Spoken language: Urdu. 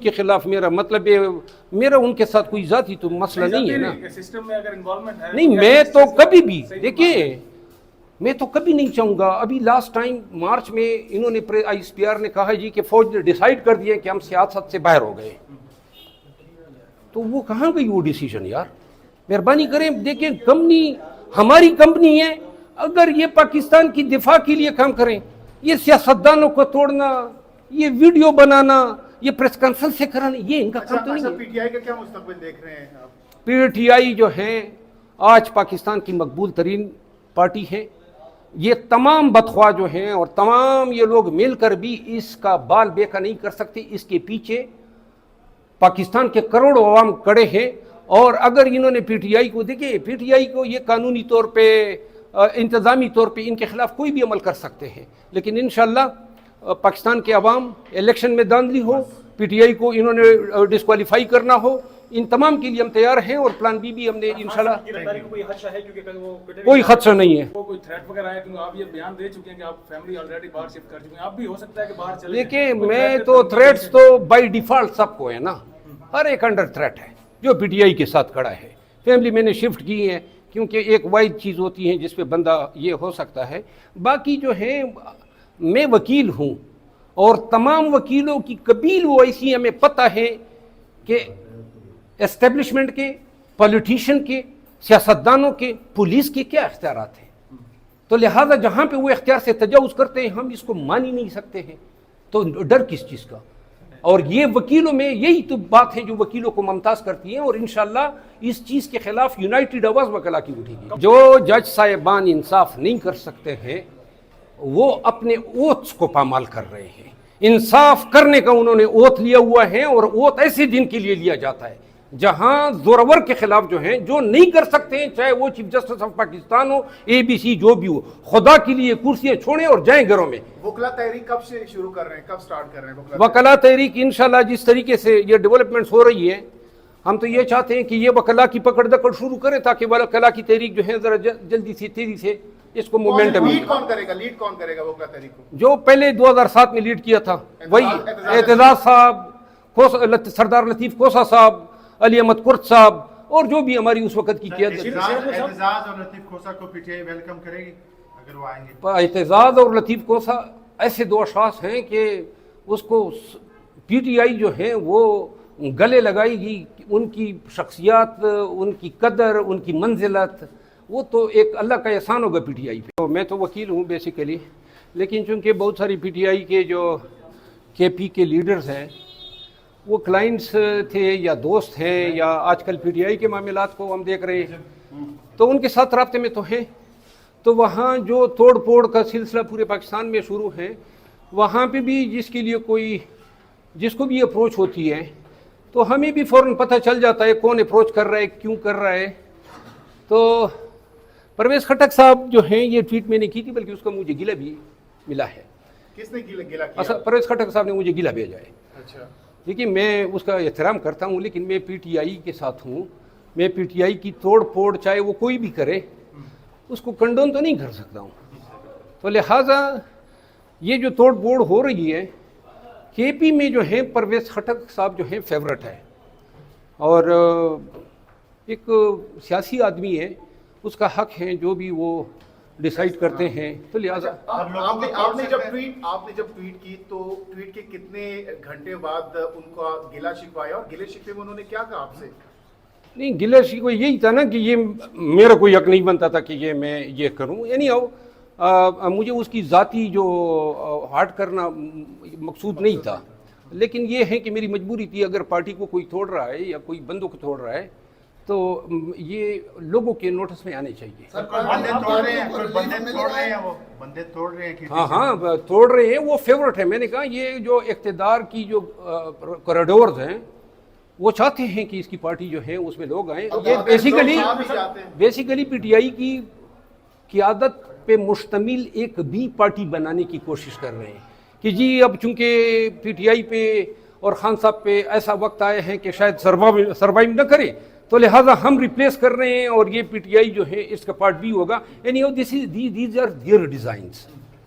کے خلاف میرا مطلب میرا ان کے ساتھ کوئی ذاتی تو مسئلہ نہیں ہے نا. سسٹم میں اگر انوالومنٹ ہے نہیں میں تو کبھی بھی دیکھیں میں تو کبھی نہیں چاہوں گا. ابھی لاسٹ ٹائم مارچ میں انہوں نے آئی پی آر نے کہا جی کہ فوج نے ڈیسائیڈ کر دیا کہ ہم سیاست سے باہر ہو گئے. تو وہ کہاں گئی وہ ڈیسیجن یار؟ مہربانی کریں دیکھیں کمپنی ہماری کمپنی ہے, اگر یہ پاکستان کی دفاع کے لیے کام کریں, یہ سیاستدانوں کو توڑنا, یہ ویڈیو بنانا, یہ پریس کانفرنس سے کرانا, یہ ان کا کام تو نہیں ہے. پی ٹی آئی کا کیا مستقبل دیکھ رہے ہیں آپ؟ پی ٹی آئی جو ہے آج پاکستان کی مقبول ترین پارٹی ہے. یہ تمام بدخواہ جو ہیں اور تمام یہ لوگ مل کر بھی اس کا بال بیکا نہیں کر سکتے. اس کے پیچھے پاکستان کے کروڑوں عوام کڑے ہیں. اور اگر انہوں نے پی ٹی آئی کو دیکھیں, پی ٹی آئی کو یہ قانونی طور پہ انتظامی طور پہ ان کے خلاف کوئی بھی عمل کر سکتے ہیں, لیکن انشاءاللہ پاکستان کے عوام الیکشن میں داندلی ہو, پی ٹی آئی کو انہوں نے ڈسکوالیفائی کرنا ہو, ان تمام کے لیے ہم تیار ہیں. اور پلان بی بھی ہم نے انشاءاللہ کوئی خدشہ نہیں ہے. کوئی تھریٹ وغیرہ ہے کیونکہ آپ یہ بیان دے چکے ہیں کہ آپ فیملی آلریڈی باہر شفٹ کر چکے ہیں, آپ بھی ہو سکتا ہے کہ باہر چلے. دیکھیں میں تو تھریٹس تو بائی ڈیفالٹ سب کو ہے نا, ہر ایک انڈر تھریٹ ہے جو پی ٹی آئی کے ساتھ کھڑا ہے. فیملی میں نے شفٹ کی ہے کیونکہ ایک واحد چیز ہوتی ہے جس پہ بندہ یہ ہو سکتا ہے. باقی جو ہے میں وکیل ہوں اور تمام وکیلوں کی قبیل وہ ایسی ہمیں پتہ ہے کہ اسٹیبلشمنٹ کے, پولیٹیشین کے, سیاستدانوں کے, پولیس کے کیا اختیارات ہیں. تو لہٰذا جہاں پہ وہ اختیار سے تجاوز کرتے ہیں ہم اس کو مان ہی نہیں سکتے ہیں. تو ڈر کس چیز کا؟ اور یہ وکیلوں میں یہی تو بات ہے جو وکیلوں کو ممتاز کرتی ہیں. اور انشاءاللہ اس چیز کے خلاف یونائٹڈ آواز وکلا کی اٹھے گی. جو جج صاحبان انصاف نہیں کر سکتے ہیں وہ اپنے اوتھ کو پامال کر رہے ہیں. انصاف کرنے کا انہوں نے اوتھ لیا ہوا ہے, اور اوتھ ایسے دن کے لیے لیا جاتا ہے جہاں زورور کے خلاف جو ہیں جو نہیں کر سکتے ہیں, چاہے وہ چیف جسٹس آف پاکستان ہو, اے بی سی جو بھی ہو, خدا کے لیے کرسیاں چھوڑیں اور جائیں گھروں میں. وکلا تحریک کب سے شروع کر رہے ہیں, کب سٹارٹ کر رہے ہیں وکلا تحریک؟ انشاءاللہ جس طریقے سے یہ ڈیولپمنٹس ہو رہی ہے ہم تو یہ چاہتے ہیں کہ یہ وکلا کی پکڑ دکڑ شروع کریں تاکہ وکلا کی تحریک جو ہے ذرا جلدی سے تیزی سے اس کو مومنٹم. لیڈ کون کرے گا وکلا تحریک کو؟ جو پہلے 2007 میں لیڈ کیا تھا وہی اعتزاز صاحب, سردار لطیف کوسا صاحب, علی احمد کرد صاحب, اور جو بھی ہماری اس وقت کی قیادت. اعتزاز اور لطیف کوسا کو پی ٹی آئی ویلکم کرے گی اگر وہ آئیں گے؟ اعتزاز اور لطیف کوسا ایسے دو اشخاص ہیں کہ اس کو پی ٹی آئی جو ہے وہ گلے لگائے گی. ان کی شخصیات, ان کی قدر, ان کی منزلت, وہ تو ایک اللہ کا احسان ہوگا پی ٹی آئی پہ. میں تو وکیل ہوں بیسیکلی, لیکن چونکہ بہت ساری پی ٹی آئی کے جو کے پی کے لیڈرز ہیں وہ کلائنٹس تھے یا دوست ہیں, یا آج کل پی ٹی آئی کے معاملات کو ہم دیکھ رہے ہیں تو ان کے ساتھ رابطے میں تو ہیں. تو وہاں جو توڑ پھوڑ کا سلسلہ پورے پاکستان میں شروع ہے, وہاں پہ بھی جس کے لیے کوئی جس کو بھی اپروچ ہوتی ہے تو ہمیں بھی فوراً پتہ چل جاتا ہے کون اپروچ کر رہا ہے, کیوں کر رہا ہے. تو پرویز خٹک صاحب جو ہیں یہ ٹویٹ میں نے کی تھی, بلکہ اس کا مجھے گلہ بھی ملا ہے. کس نے گلہ کیا؟ اصل پرویز خٹک صاحب نے مجھے گلہ بھیجا ہے. اچھا, دیکھیے میں اس کا احترام کرتا ہوں, لیکن میں پی ٹی آئی کے ساتھ ہوں. میں پی ٹی آئی کی توڑ پھوڑ چاہے وہ کوئی بھی کرے اس کو کنڈون تو نہیں کر سکتا ہوں. تو لہٰذا یہ جو توڑ پھوڑ ہو رہی ہے کے پی میں جو ہے پرویز خٹک صاحب جو ہیں فیورٹ ہے, اور ایک سیاسی آدمی ہے, اس کا حق ہے جو بھی وہ ڈیسائیڈ کرتے ہیں. تو لہٰذا آپ نے جب ٹویٹ کی تو ٹویٹ کے کتنے گھنٹے بعد ان کا گلہ شکوایا, اور گلے شکوے میں انہوں نے کیا کہا آپ سے؟ نہیں, گلہ شکوہ یہی تھا نا کہ یہ میرا کوئی حق نہیں بنتا تھا کہ یہ میں یہ کروں. یعنی مجھے اس کی ذاتی جو ہارٹ کرنا مقصود نہیں تھا, لیکن یہ ہے کہ میری مجبوری تھی. اگر پارٹی کو کوئی توڑ رہا ہے یا کوئی بندوں کو توڑ رہا ہے تو یہ لوگوں کے نوٹس میں آنے چاہیے. ہاں توڑ رہے ہیں, وہ فیورٹ ہے. میں نے کہا یہ جو اقتدار کی جو کوریڈورز ہیں وہ چاہتے ہیں کہ اس کی پارٹی جو ہے اس میں لوگ آئیں. یہ بیسیکلی پی ٹی آئی کی قیادت پہ مشتمل ایک بھی پارٹی بنانے کی کوشش کر رہے ہیں کہ جی اب چونکہ پی ٹی آئی پہ اور خان صاحب پہ ایسا وقت آئے ہیں کہ شاید سروائیو نہ کرے, تو لہٰذا ہم ریپلیس کر رہے ہیں اور یہ پی ٹی آئی جو ہے اس کا پارٹ بھی ہوگا. Any these are their designs.